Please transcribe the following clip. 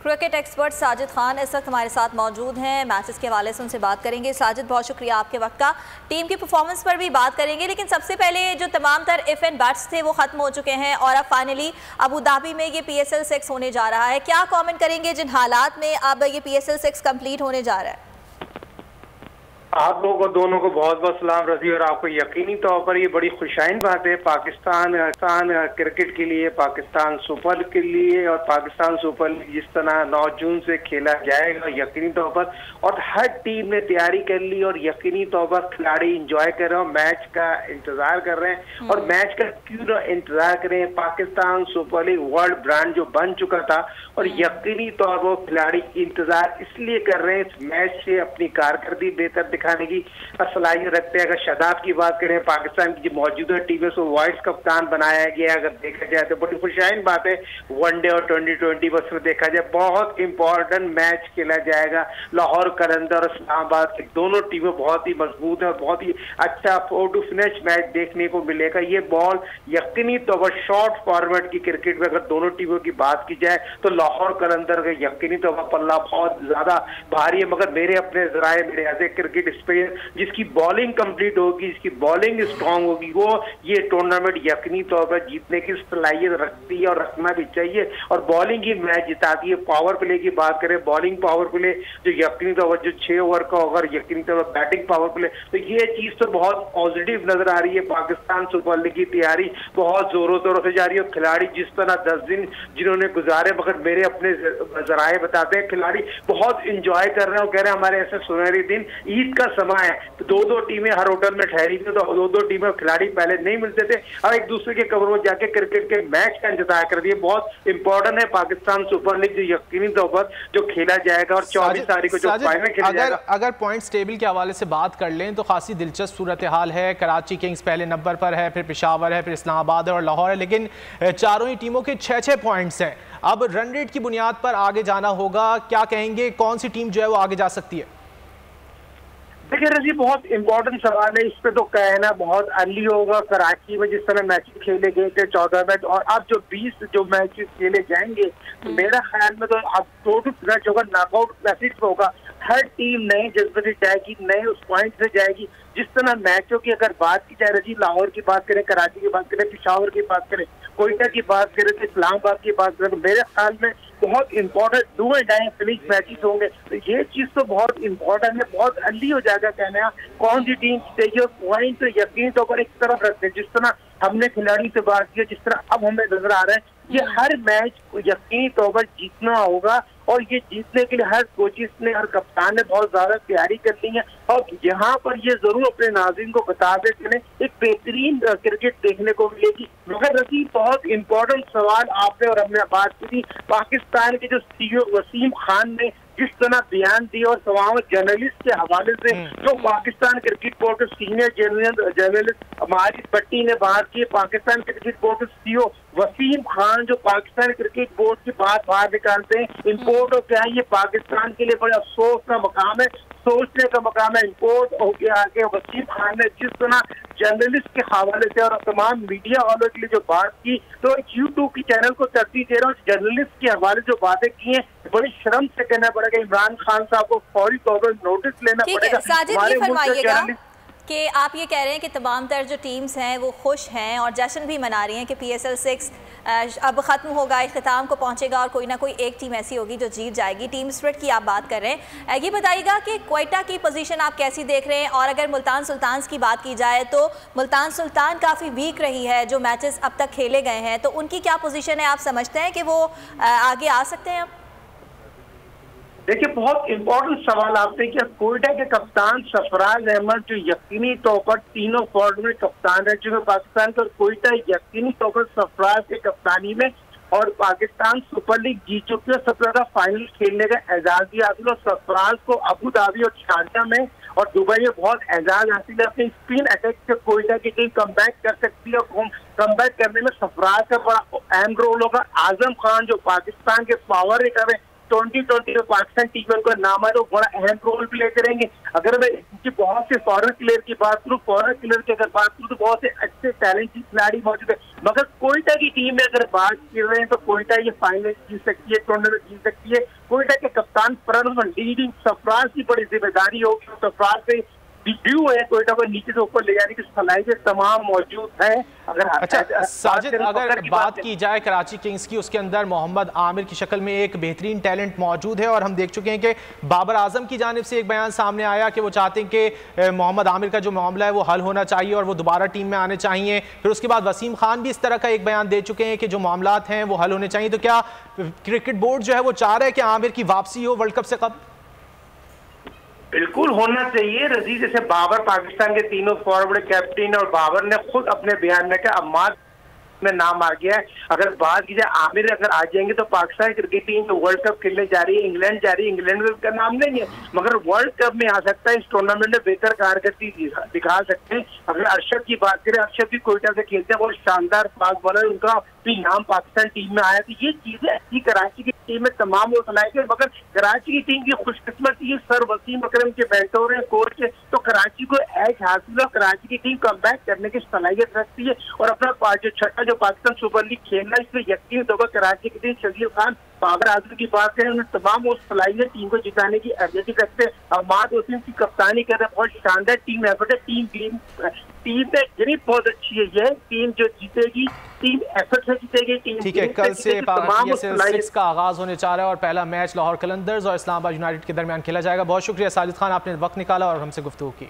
Cricket expert Sajid Khan इस वक्त हमारे साथ मौजूद हैं। मैचेस के हवाले से उनसे बात करेंगे। साजिद, बहुत शुक्रिया आपके वक्त का। टीम की परफॉर्मेंस पर भी बात करेंगे, लेकिन सबसे पहले जो तमाम तर इफ एंड बट्स थे वो खत्म हो चुके हैं और अब फाइनली अबू धाबी में ये PSL 6 होने जा रहा है। क्या कमेंट करेंगे जिन हालात में अब ये PSL 6 कंप्लीट होने जा रहा है? आप लोगों को दोनों को बहुत बहुत सलाम रजी। और आपको यकीनी तौर पर ये बड़ी खुशाइन बात है पाकिस्तान क्रिकेट के लिए, पाकिस्तान सुपर के लिए, और पाकिस्तान सुपर लीग जिस तरह 9 जून से खेला जाएगा यकीनी तौर पर, और हर टीम ने तैयारी कर ली और यकीनी तौर पर खिलाड़ी इंजॉय कर रहे हैं, मैच का इंतजार कर रहे हैं। और मैच का क्यों ना इंतजार करें, Pakistan super league world brand जो बन चुका था, और यकीनी तौर पर खिलाड़ी इंतजार इसलिए कर रहे हैं इस मैच से अपनी कारकर्दगी बेहतर दिखाने की सलाहियत रखते हैं। अगर शादाब की बात करें, पाकिस्तान की जो मौजूदा टीम है उसको वाइस कप्तान बनाया गया। अगर देखा जाए तो बड़ी खुशाइन बात है। वनडे और T20 बस में देखा जाए बहुत इंपॉर्टेंट मैच खेला जाएगा। लाहौर कलंदर और इस्लामाबाद की दोनों टीमें बहुत ही मजबूत है और बहुत ही अच्छा 4 टू फिनिश मैच देखने को मिलेगा। ये बॉल यकीनी तौर पर शॉर्ट फॉर्मेट की क्रिकेट में अगर दोनों टीमों की बात की जाए तो लाहौर कलंदर का यकीनी तौर पर पल्ला बहुत ज्यादा भारी है। मगर मेरे अपने जराए, मेरे ऐसे क्रिकेट जिसकी बॉलिंग कंप्लीट होगी, जिसकी बॉलिंग स्ट्रांग होगी, वो ये टूर्नामेंट यकीनी तौर पर जीतने की सलाहियत रखती है और रखना भी चाहिए। और बॉलिंग ही मैच जिताती है। पावर प्ले की बात करें, बॉलिंग पावर प्ले जो यकीनी तौर पर जो 6 ओवर का अगर यकीनी तौर पर बैटिंग पावर प्ले, तो ये चीज तो बहुत पॉजिटिव नजर आ रही है। पाकिस्तान सुपर लीग की तैयारी बहुत जोरों शोरों से जारी है। खिलाड़ी जिस तरह 10 दिन जिन्होंने गुजारे, मगर मेरे अपने जराए बताते हैं खिलाड़ी बहुत इंजॉय कर रहे हैं और कह रहे हैं हमारे ऐसे सुनहरी दिन ईद का समय है। तो 2-2 टीमें हर होटल में ठहरी थी, तो 2-2 टीमें खिलाड़ी पहले नहीं मिलते थे और एक दूसरे के कमरों में जाके क्रिकेट के मैच का इंतजार कर दिए। बहुत इंपॉर्टेंट है पाकिस्तान सुपर लीग जो यकीनी तौर पर जो खेला जाएगा और 24 तारीख को जो फाइनल खेला जाएगा। अगर पॉइंट्स टेबल के हवाले से बात कर लें तो खासी दिलचस्प सूरत हाल है। कराची किंग्स पहले नंबर पर है, फिर पेशावर है, फिर इस्लामाबाद है और लाहौर है, लेकिन चारों ही टीमों के 6-6 पॉइंट्स हैं। अब रन रेट की बुनियाद पर आगे जाना होगा। क्या कहेंगे, कौन सी टीम जो है वो आगे जा सकती है? देखिए रजी, बहुत इंपॉर्टेंट सवाल है। इस पे तो कहना बहुत अर्ली होगा। कराची में जिस तरह मैच खेले गए थे 14 मैच, और अब जो 20 जो मैच खेले जाएंगे, तो मेरा ख्याल में तो अब 2 टू मैच होगा, नॉकआउट मैसेज होगा। हर टीम नए जज्बे से जाएगी, नए उस पॉइंट से जाएगी। जिस तरह मैचों की अगर बात की जाए रजी, लाहौर की बात करें, कराची की बात करें, पेशावर की बात करें, कोयटा की बात करें, तो इस्लामाबाद की बात करें, तो मेरे ख्याल में बहुत important do and die finish matches होंगे। तो ये चीज तो बहुत इंपॉर्टेंट है। बहुत अर्ली हो जाएगा कहना कौन सी टीम जीतेगी, और पॉइंट तो यकीन तौर पर एक तरफ रखते हैं। जिस तरह हमने खिलाड़ी से बात की, जिस तरह अब हमें नजर आ रहा है, ये हर मैच को यकीनी तौर पर जीतना होगा। और ये जीतने के लिए हर कोचिस ने, हर कप्तान ने बहुत ज्यादा तैयारी कर ली है। और यहाँ पर ये जरूर अपने नाज़रीन को बता दे कि एक बेहतरीन क्रिकेट देखने को मिलेगी। मगर रसी, बहुत इंपॉर्टेंट सवाल आपने और हमने बात की थी। पाकिस्तान के जो CEO वसीम खान ने जिस तरह बयान दिया और तमाम जर्नलिस्ट के हवाले से, जो पाकिस्तान क्रिकेट बोर्ड के सीनियर जर्नलिस्ट मारिफ भट्टी ने बात की, पाकिस्तान क्रिकेट बोर्ड के CEO वसीम खान जो पाकिस्तान क्रिकेट बोर्ड की बात बाहर निकालते हैं, इम्पोर्ट हो क्या है, ये पाकिस्तान के लिए बड़े अफसोस का मकाम है, सोचने का मकाम है। इम्पोर्ट हो गया आगे वसीम खान ने जिस तरह जर्नलिस्ट के हवाले से और तमाम मीडिया वालों के लिए जो बात की, तो YouTube की चैनल को तरजीह दे रहा हूँ। जर्नलिस्ट के हवाले जो बातें की हैं, बड़ी शर्म से कहना पड़ेगा। इमरान खान साहब को फौरी तौर पर नोटिस लेना पड़ेगा। साजिद, फरमाइएगा कि आप ये कह रहे हैं कि तमाम तर जो टीम्स हैं वो खुश हैं और जश्न भी मना रही हैं कि PSL 6 अब ख़त्म होगा, इख्तिताम को पहुंचेगा और कोई ना कोई एक टीम ऐसी होगी जो जीत जाएगी। टीम स्पिरिट की आप बात कर रहे हैं। ये बताइएगा कि क्वेटा की पोजीशन आप कैसी देख रहे हैं? और अगर मुल्तान सुल्तान्स की बात की जाए तो मुल्तान सुल्तान काफ़ी वीक रही है जो मैचेस अब तक खेले गए हैं, तो उनकी क्या पोजीशन है? आप समझते हैं कि वो आगे आ सकते हैं? देखिए, बहुत इंपॉर्टेंट सवाल आपने किया। कोयटा के कप्तान सरफराज अहमद जो यकीनी तौर पर तीनों फॉर्मेट में कप्तान रह चुके पाकिस्तान के, और कोयटा यकीनी तौर पर सरफराज के कप्तानी में और पाकिस्तान सुपर लीग जीत चुके हैं। 17 का फाइनल खेलने का एजाज भी हासिल, और सरफराज को अबू धाबी और शारजा में और दुबई में बहुत एजाज हासिल है। अपने स्पिन अटैक से कोयटा की टीम कमबैक कर सकती है, और कमबैक करने में सरफराज का बड़ा अहम रोल होगा। आजम खान जो पाकिस्तान के पावर हिटर है, 2020 में पाकिस्तान टीम में उनका नाम है तो बड़ा अहम रोल प्ले करेंगे। अगर मैं इनकी बहुत से फॉरेन प्लेयर की बात करूँ, फॉरेन प्लेयर की अगर बात करूँ तो बहुत से अच्छे टैलेंटेड खिलाड़ी मौजूद है, मगर कोयटा की टीम में अगर बात कर रहे हैं तो कोयटा ये फाइनल जीत सकती है, टूर्नामेंट जीत सकती है। कोयटा के कप्तान परनवन लीडिंग सरफराज की बड़ी जिम्मेदारी होगी, सरफराज से व्यू है कोयटा को नीचे से ऊपर ले जाने की सलाहियत तमाम मौजूद है। अगर अच्छा साजिद, अगर बात की जाए कराची किंग्स की, उसके अंदर मोहम्मद आमिर की शक्ल में एक बेहतरीन टैलेंट मौजूद है और हम देख चुके हैं कि बाबर आजम की जानिब से एक बयान सामने आया कि वो चाहते हैं कि मोहम्मद आमिर का जो मामला है वो हल होना चाहिए और वो दोबारा टीम में आने चाहिए। फिर उसके बाद वसीम खान भी इस तरह का एक बयान दे चुके हैं कि जो मामलात हैं वो हल होने चाहिए। तो क्या क्रिकेट बोर्ड जो है वो चाह रहा है कि आमिर की वापसी हो वर्ल्ड कप से कब? बिल्कुल होना चाहिए रजी। जैसे बाबर पाकिस्तान के तीनों फॉरवर्ड कैप्टन और बाबर ने खुद अपने बयान में कहा अम्माद में नाम आ गया है। अगर बात की जाए आमिर अगर आ जाएंगे तो पाकिस्तान क्रिकेट टीम तो वर्ल्ड कप खेलने जा रही है, इंग्लैंड जा रही है, इंग्लैंड में उनका नाम नहीं है मगर वर्ल्ड कप में आ सकता है। इस टूर्नामेंट में बेहतर कारकर्दगी दिखा सकते हैं। अगर अरशद की बात करें, अरशद भी कोयटा से खेलते हैं, बहुत शानदार फास्ट बॉलर, उनका भी नाम पाकिस्तान टीम में आया। तो ये चीजें अच्छी कराची की टीम में तमाम वो सलाहियत, मगर कराची की टीम की खुशकिस्मती है सर वसीम अकरम के मेंटोर हैं, कोच है, तो कराची को एज हासिल और कराची की टीम कमबैक करने की सलाहियत रखती है और अपना जो छठा जो पाकिस्तान सुपर लीग खेलना इसमें यकीन होगा कराची की टीम। शकील खान बाबर आजम की बात करें, उन्हें तमाम वो सलाहियत टीम को जिताने की एबिलिटी रखते हैं। अहमद हुसैन की कप्तानी कर रहे हैं, बहुत शानदार टीम एफर्ट है। टीम में ग्रिप बहुत अच्छी है। ये टीम जो जीतेगी टीम एफर्ट से जीतेगी। टीम ठीक है, कल से PSL-6 का आगाज होने जा रहा है और पहला मैच लाहौर कलंदर्स और इस्लामाबाद यूनाइटेड के दरमियान खेला जाएगा। बहुत शुक्रिया साजिद खान, आपने वक्त निकाला और हमसे गुफ्तगू की।